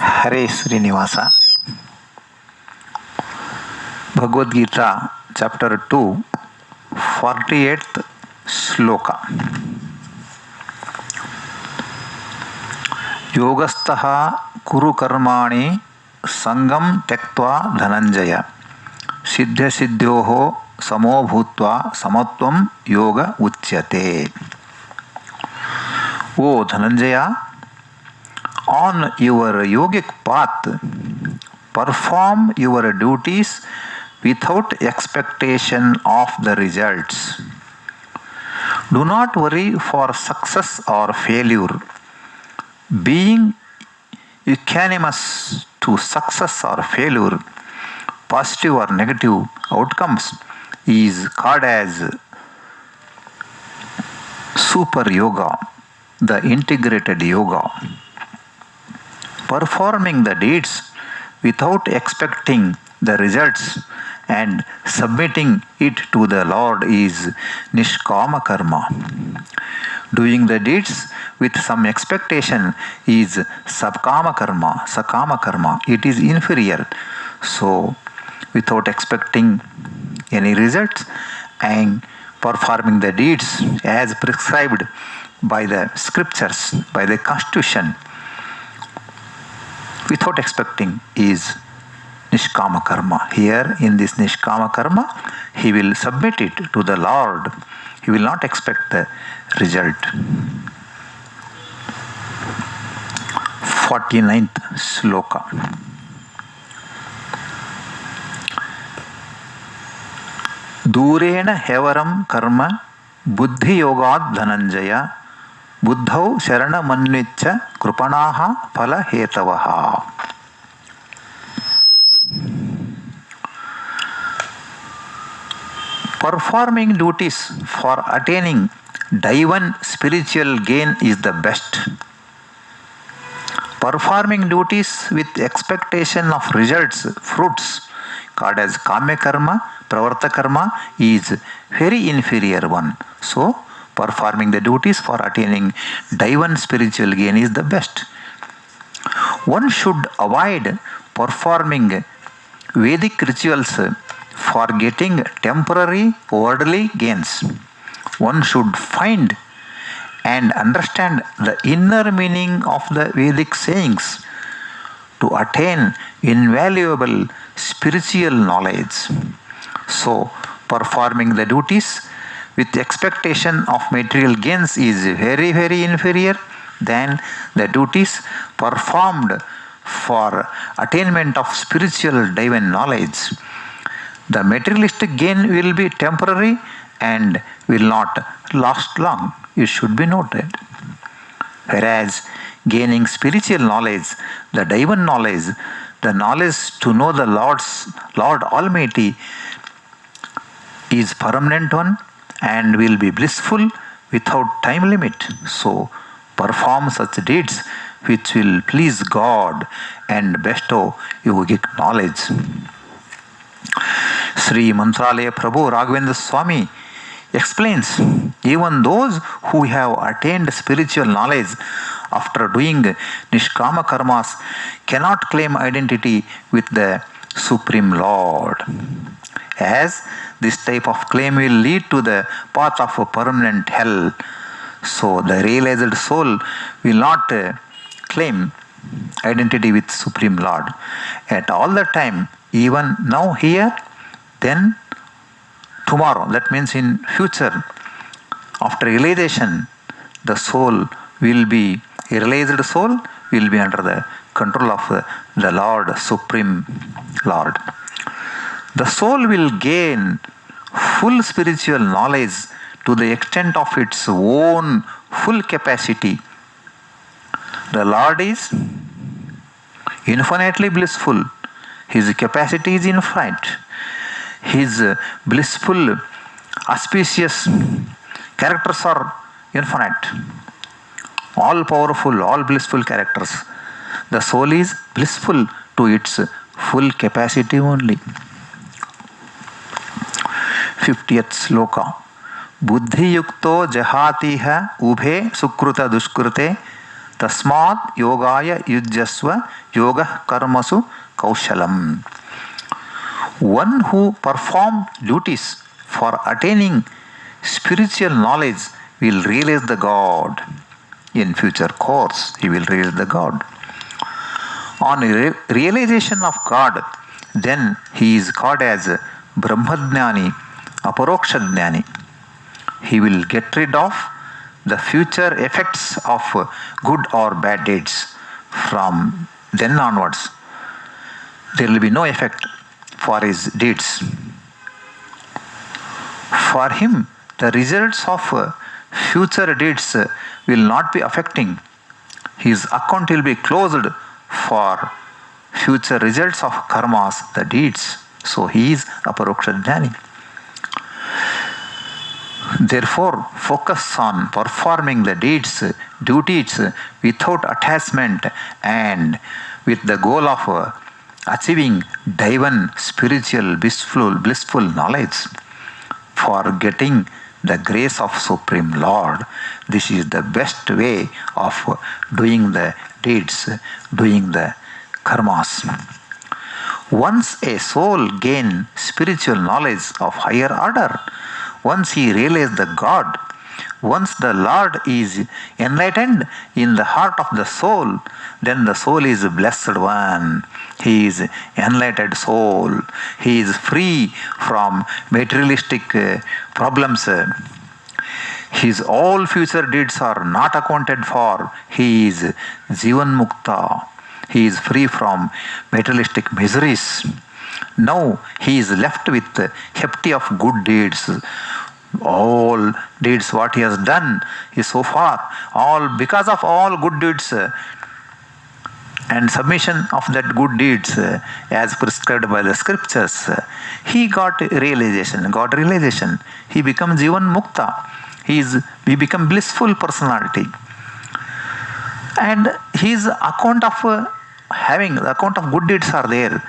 Hare Srinivasa. Bhagavad Gita, chapter 2, 48th Shloka. Yogastaha kuru karmani sangam tektva dhananjaya siddha siddhyoho samo bhutva samatvam yoga uchyate. O Dhananjaya, on your yogic path, perform your duties without expectation of the results. Do not worry for success or failure. Being equanimous to success or failure, positive or negative outcomes, is called as super yoga, the integrated yoga. Performing the deeds without expecting the results and submitting it to the Lord is nishkama karma. Doing the deeds with some expectation is sabkama karma, sakama karma. It is inferior. So, without expecting any results and performing the deeds as prescribed by the scriptures, by the constitution, without expecting is nishkama karma. Here in this nishkama karma, he will submit it to the Lord. He will not expect the result. 49th Shloka. Durena hevaram karma buddhi yogad dhananjaya buddhau sharana manvicha krupanaha phala hetavaha. Performing duties for attaining divine spiritual gain is the best. Performing duties with expectation of results, fruits, called as kame karma, pravarta karma, is very inferior one. So, performing the duties for attaining divine spiritual gain is the best. One should avoid performing Vedic rituals for getting temporary worldly gains. One should find and understand the inner meaning of the Vedic sayings to attain invaluable spiritual knowledge. So, performing the duties with expectation of material gains is very, very inferior than the duties performed for attainment of spiritual divine knowledge. The materialistic gain will be temporary and will not last long. It should be noted. Whereas gaining spiritual knowledge, the divine knowledge, the knowledge to know the Lord Almighty is permanent one and will be blissful without time limit. So, perform such deeds which will please God and bestow yogic knowledge. Sri Mantralaya Prabhu Raghavendra Swami explains, even those who have attained spiritual knowledge after doing nishkama karmas cannot claim identity with the Supreme Lord, as this type of claim will lead to the path of a permanent hell. So the realized soul will not claim identity with Supreme Lord at all the time, even now here, then tomorrow. That means in future, after realization, the soul will be, a realized soul will be under the control of the Lord, Supreme Lord. The soul will gain full spiritual knowledge to the extent of its own full capacity. The Lord is infinitely blissful. His capacity is infinite. His blissful, auspicious characters are infinite. All powerful, all blissful characters. The soul is blissful to its full capacity only. 50th Shloka. बुद्धि युक्तो जहातिह उभे सुकृत दुष्कृते Tasmat yogaya yujyasva yoga karmasu kaushalam. One who performs duties for attaining spiritual knowledge will realize the God. In future course, he will realize the God. On realization of God, then he is called as Brahmadjnani, Aparokshajnani. He will get rid of the future effects of good or bad deeds. From then onwards, there will be no effect for his deeds. For him, the results of future deeds will not be affecting. His account will be closed for future results of karmas, the deeds. So he is Aparokshajnani. Therefore, focus on performing the deeds, duties without attachment and with the goal of achieving divine, spiritual, blissful knowledge. For getting the grace of Supreme Lord, this is the best way of doing the deeds, doing the karmas. Once a soul gains spiritual knowledge of higher order, once he realizes the God, once the Lord is enlightened in the heart of the soul, then the soul is a blessed one. He is enlightened soul. He is free from materialistic problems. His all future deeds are not accounted for. He is Jivan Mukta. He is free from materialistic miseries. Now he is left with hefty of good deeds. All deeds what he has done is so far, all because of all good deeds and submission of that good deeds as prescribed by the scriptures, he got realization. He becomes Jivan Mukta. He become blissful personality. And his account of having the account of good deeds are there.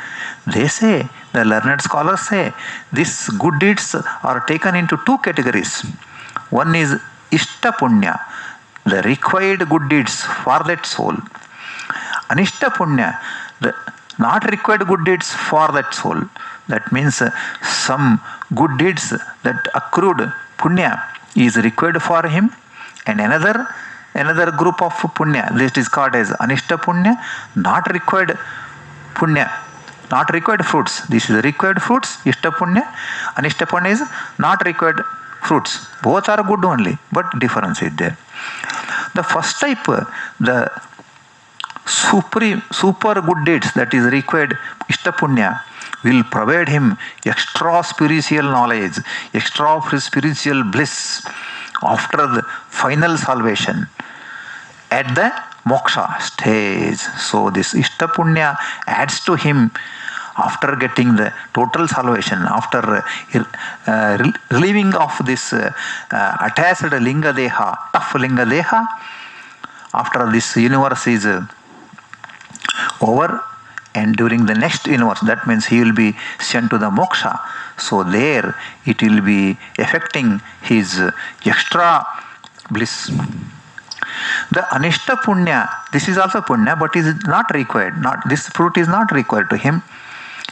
They say, the learned scholars say, these good deeds are taken into two categories. One is Ishta Punya, the required good deeds for that soul. Anishta Punya, the not required good deeds for that soul. That means some good deeds that accrued Punya is required for him, and another group of Punya, this is called as Anishta Punya, not required Punya, not required fruits. This is required fruits, Ishta Punya. Anishta Punya is not required fruits. Both are good only, but difference is there. The first type, the super good deeds that is required, Ishta Punya, will provide him extra spiritual knowledge, extra spiritual bliss after the final salvation at the moksha stage. So this Ishta Punya adds to him after getting the total salvation, after relieving of this attached linga deha, tough linga deha, after this universe is over, and during the next universe, that means he will be sent to the moksha. So there it will be affecting his extra bliss. The Anishta Punya, this is also Punya, but is not required. This fruit is not required to him.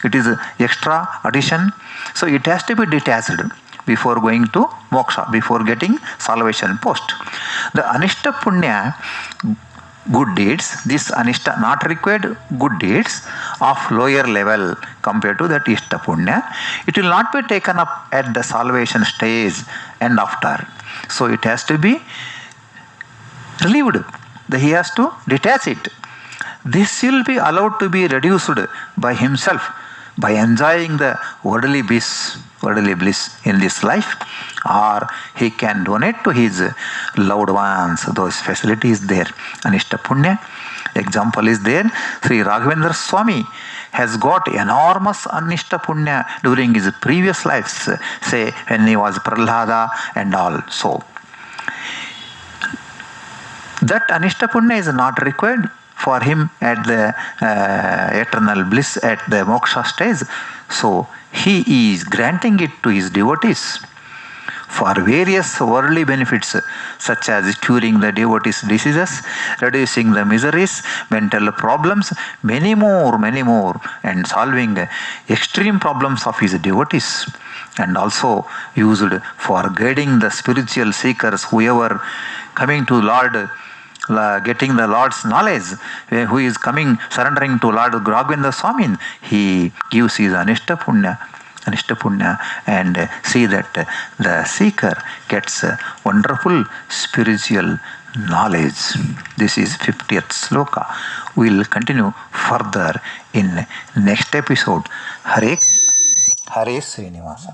It is extra addition. So it has to be detached before going to moksha, before getting salvation post. The Anishta Punya good deeds, this Anishta not required good deeds of lower level compared to that Ishta Punya, it will not be taken up at the salvation stage and after. So it has to be relieved. He has to detach it. This will be allowed to be reduced by himself by enjoying the worldly bliss in this life, or he can donate to his loved ones. Those facilities there. Anishta Punya example is there. Sri Raghavendra Swami has got enormous Anishta Punya during his previous lives, say when he was Prahlada and all. So that Anishta Punya is not required for him at the eternal bliss at the moksha stage. So he is granting it to his devotees for various worldly benefits such as curing the devotees' diseases, reducing the miseries, mental problems, many more, and solving extreme problems of his devotees. And also used for guiding the spiritual seekers, whoever coming to Lord, getting the Lord's knowledge, who is coming, surrendering to Lord Raghavendra Swami, he gives his Anishta Punya, and see that the seeker gets wonderful spiritual knowledge. This is 50th Shloka. We will continue further in next episode. Hare Srinivasa.